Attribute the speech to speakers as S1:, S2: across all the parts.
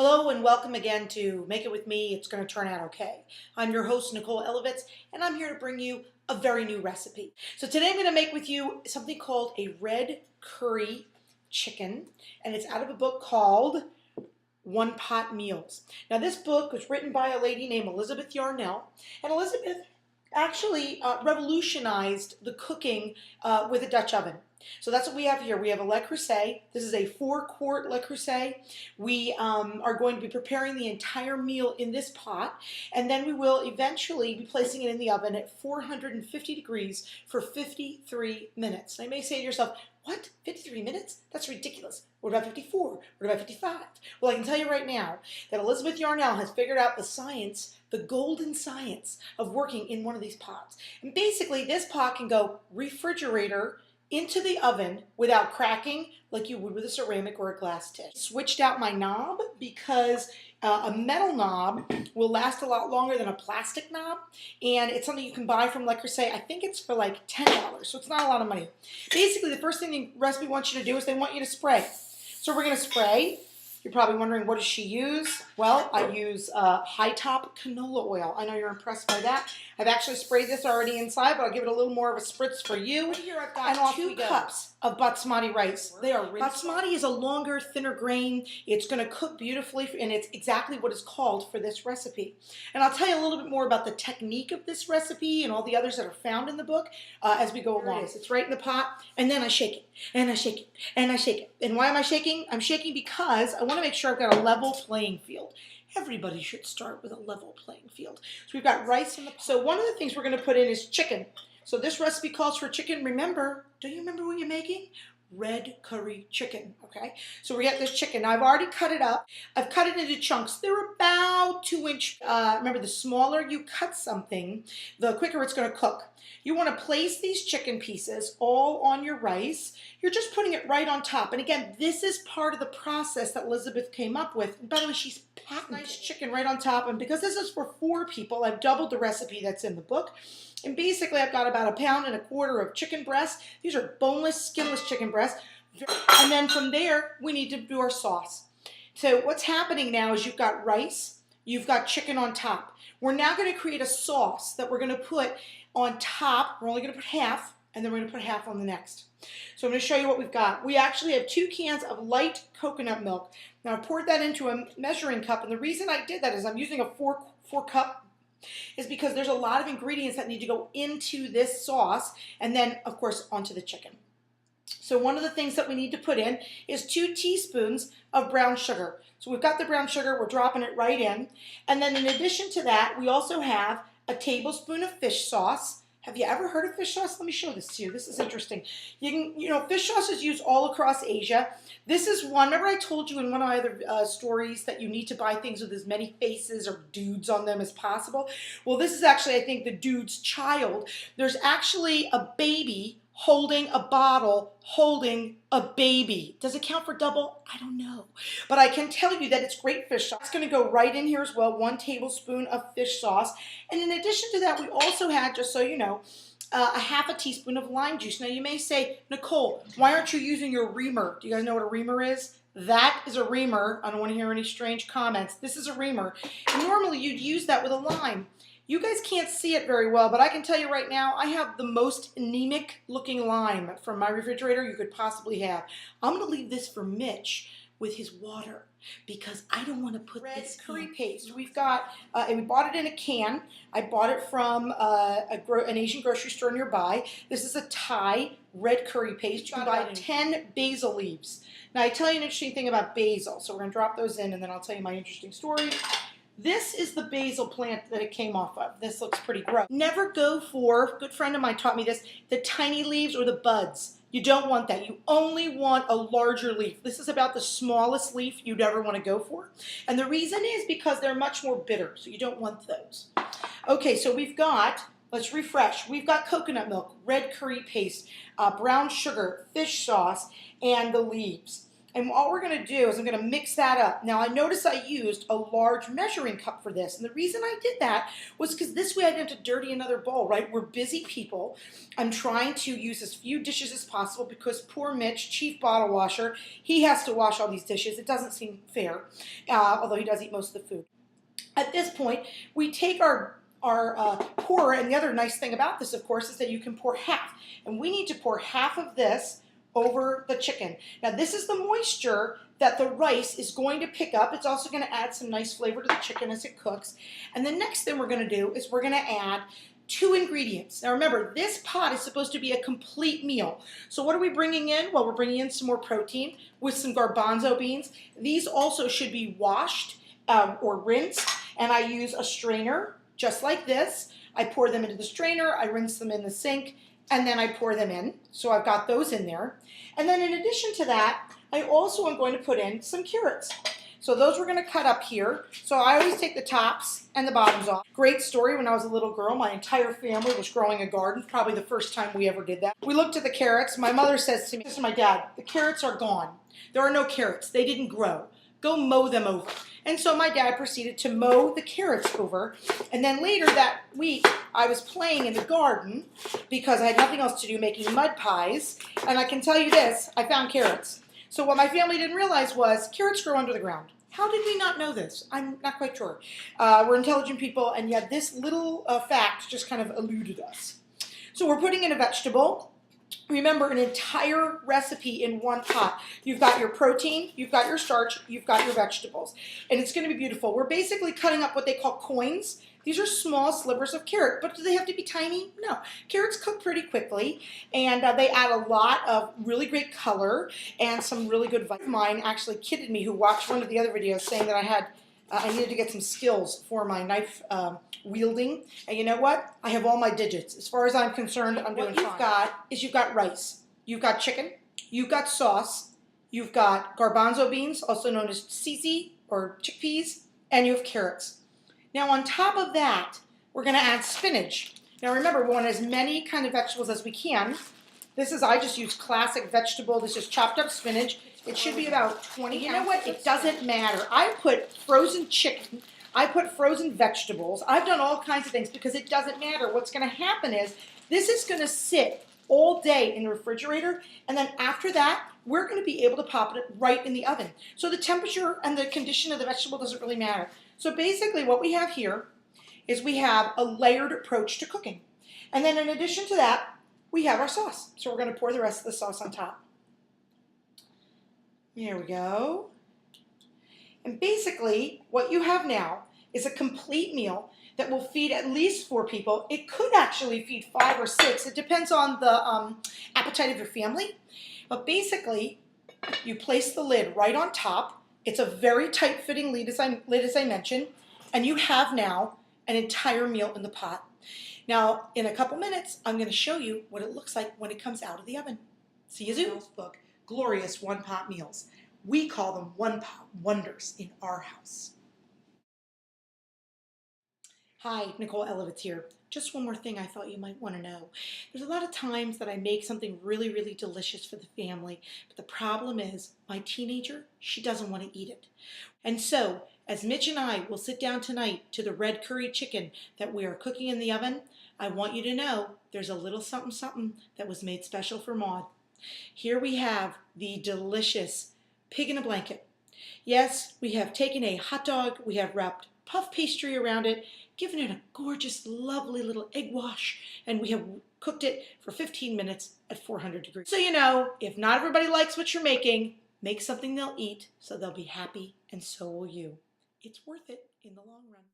S1: Hello and welcome again to Make It With Me, It's Going to Turn Out Okay. I'm your host, Nicole Elovitz, and I'm here to bring you a very new recipe. So today I'm going to make with you something called a red curry chicken, and it's out of a book called One Pot Meals. Now this book was written by a lady named Elizabeth Yarnell, and Elizabeth actually revolutionized the cooking with a Dutch oven. So that's what we have here. We have a Le Creuset. This is a 4-quart Le Creuset. We are going to be preparing the entire meal in this pot, and then we will eventually be placing it in the oven at 450 degrees for 53 minutes. Now you may say to yourself, what? 53 minutes? That's ridiculous. What about 54? What about 55? Well, I can tell you right now that Elizabeth Yarnell has figured out the science, the golden science of working in one of these pots. And basically, this pot can go refrigerator into the oven without cracking like you would with a ceramic or a glass dish. Switched out my knob because a metal knob will last a lot longer than a plastic knob, and it's something you can buy from Le Creuset. I think it's for like $10, so it's not a lot of money. Basically, the first thing the recipe wants you to do is they want you to spray. So we're going to spray. You're probably wondering, what does she use? Well, I use high top canola oil. I know you're impressed by that. I've actually sprayed this already inside, but I'll give it a little more of a spritz for you. Here I've got 2 cups of basmati rice. They are basmati is a longer, thinner grain. It's going to cook beautifully, and it's exactly what is called for this recipe. And I'll tell you a little bit more about the technique of this recipe and all the others that are found in the book as we go along. It's right in the pot, and then I shake it, and I shake it, and I shake it. And why am I shaking? I'm shaking because I want to make sure I've got a level playing field. Everybody should start with a level playing field. So we've got rice in the pot. So one of the things we're going to put in is chicken. So this recipe calls for chicken. Remember, do you remember what you're making? Red curry chicken, okay? So we got this chicken. Now, I've already cut it up. I've cut it into chunks. They're about 2-inch. Remember, the smaller you cut something, the quicker it's going to cook. You want to place these chicken pieces all on your rice. You're just putting it right on top. And again, this is part of the process that Elizabeth came up with. And by the way, she's patented nice chicken right on top. And because this is for 4 people, I've doubled the recipe that's in the book. And basically, I've got about 1.25 pounds of chicken breast. These are boneless, skinless chicken breasts. And then from there, we need to do our sauce. So what's happening now is you've got rice, you've got chicken on top. We're now going to create a sauce that we're going to put on top. We're only going to put half, and then we're going to put half on the next. So I'm going to show you what we've got. We actually have 2 cans of light coconut milk. Now I poured that into a measuring cup, and the reason I did that is I'm using a 4-cup is because there's a lot of ingredients that need to go into this sauce, and then of course onto the chicken. So one of the things that we need to put in is 2 teaspoons of brown sugar. So we've got the brown sugar, we're dropping it right in. And then in addition to that, we also have a tablespoon of fish sauce. Have you ever heard of fish sauce? Let me show this to you. This is interesting. Fish sauce is used all across Asia. This is one. Remember I told you in one of my other stories that you need to buy things with as many faces or dudes on them as possible? Well, this is actually, I think, the dude's child. There's actually a baby holding a bottle, holding a baby. Does it count for double? I don't know. But I can tell you that it's great fish sauce. It's going to go right in here as well, 1 tablespoon of fish sauce. And in addition to that, we also had, just so you know, a 1/2 teaspoon of lime juice. Now you may say, Nicole, why aren't you using your reamer? Do you guys know what a reamer is? That is a reamer. I don't want to hear any strange comments. This is a reamer. And normally you'd use that with a lime. You guys can't see it very well, but I can tell you right now, I have the most anemic looking lime from my refrigerator you could possibly have. I'm going to leave this for Mitch with his water because I don't want to put this curry paste. We've got, and we bought it in a can. I bought it from an Asian grocery store nearby. This is a Thai red curry paste. You can buy 10 basil leaves. Now I tell you an interesting thing about basil, so we're going to drop those in and then I'll tell you my interesting story. This is the basil plant that it came off of. This looks pretty gross. Never go for, a good friend of mine taught me this, the tiny leaves or the buds. You don't want that. You only want a larger leaf. This is about the smallest leaf you'd ever want to go for. And the reason is because they're much more bitter, so you don't want those. Okay, so we've got, let's refresh. We've got coconut milk, red curry paste, brown sugar, fish sauce, and the leaves. And all we're going to do is I'm going to mix that up. Now I noticed I used a large measuring cup for this. And the reason I did that was because this way I didn't have to dirty another bowl, right? We're busy people. I'm trying to use as few dishes as possible because poor Mitch, chief bottle washer, he has to wash all these dishes. It doesn't seem fair, although he does eat most of the food. At this point, we take our pourer, and the other nice thing about this, of course, is that you can pour half. And we need to pour half of this over the chicken. Now, this is the moisture that the rice is going to pick up. It's also going to add some nice flavor to the chicken as it cooks. And the next thing we're going to do is we're going to add 2 ingredients. Now remember, this pot is supposed to be a complete meal. So what are we bringing in? Well, we're bringing in some more protein with some garbanzo beans. These also should be washed or rinsed, and I use a strainer just like this. I pour them into the strainer, I rinse them in the sink, and then I pour them in. So I've got those in there. And then in addition to that, I also am going to put in some carrots. So those we're going to cut up here. So I always take the tops and the bottoms off. Great story, when I was a little girl, my entire family was growing a garden. Probably the first time we ever did that. We looked at the carrots. My mother says to me, this is my dad, the carrots are gone. There are no carrots. They didn't grow. Go mow them over. And so my dad proceeded to mow the carrots over. And then later that week, I was playing in the garden because I had nothing else to do, making mud pies. And I can tell you this, I found carrots. So what my family didn't realize was carrots grow under the ground. How did we not know this? I'm not quite sure. We're intelligent people, and yet this little fact just kind of eluded us. So we're putting in a vegetable. Remember, an entire recipe in one pot. You've got your protein, you've got your starch, you've got your vegetables. And it's going to be beautiful. We're basically cutting up what they call coins. These are small slivers of carrot, but do they have to be tiny? No. Carrots cook pretty quickly, and they add a lot of really great color and some really good vitamins. Mine actually kidded me, who watched one of the other videos, saying that I needed to get some skills for my knife wielding. And you know what? I have all my digits. As far as I'm concerned, I'm doing fine. You've got rice, you've got chicken, you've got sauce, you've got garbanzo beans, also known as tsetse or chickpeas, and you have carrots. Now on top of that, we're going to add spinach. Now remember, we want as many kind of vegetables as we can. I just use classic vegetable. This is chopped up spinach. It should be about 20 ounces. You know what? It doesn't matter. I put frozen chicken. I put frozen vegetables. I've done all kinds of things because it doesn't matter. What's going to happen is this is going to sit all day in the refrigerator, and then after that, we're going to be able to pop it right in the oven. So the temperature and the condition of the vegetable doesn't really matter. So basically what we have here is we have a layered approach to cooking. And then in addition to that, we have our sauce. So we're going to pour the rest of the sauce on top. There we go. And basically, what you have now is a complete meal that will feed at least 4 people. It could actually feed 5 or 6. It depends on the appetite of your family. But basically, you place the lid right on top. It's a very tight-fitting lid, as I mentioned. And you have now an entire meal in the pot. Now, in a couple minutes, I'm going to show you what it looks like when it comes out of the oven. See you soon. Book, Glorious One-Pot Meals. We call them one-pot wonders in our house. Hi, Nicole Elovitz here. Just one more thing I thought you might want to know. There's a lot of times that I make something really, really delicious for the family, but the problem is my teenager, she doesn't want to eat it. And so, as Mitch and I will sit down tonight to the red curry chicken that we are cooking in the oven, I want you to know there's a little something something that was made special for Maud. Here we have the delicious pig in a blanket. Yes, we have taken a hot dog, we have wrapped puff pastry around it, given it a gorgeous, lovely little egg wash, and we have cooked it for 15 minutes at 400 degrees. So you know, if not everybody likes what you're making, make something they'll eat so they'll be happy, and so will you. It's worth it in the long run.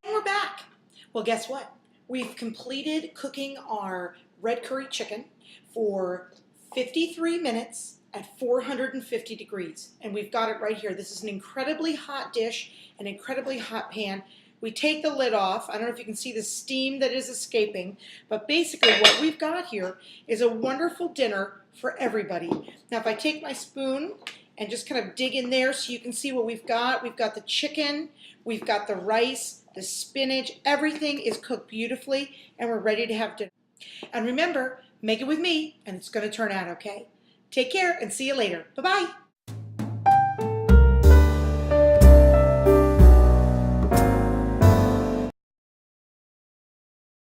S1: And we're back. Well, guess what? We've completed cooking our red curry chicken for 53 minutes at 450 degrees. And we've got it right here. This is an incredibly hot dish, an incredibly hot pan. We take the lid off. I don't know if you can see the steam that is escaping, but basically what we've got here is a wonderful dinner for everybody. Now, if I take my spoon and just kind of dig in there so you can see what we've got the chicken, we've got the rice, the spinach, everything is cooked beautifully, and we're ready to have dinner. And remember, make it with me and it's going to turn out okay. Take care and see you later. Bye-bye.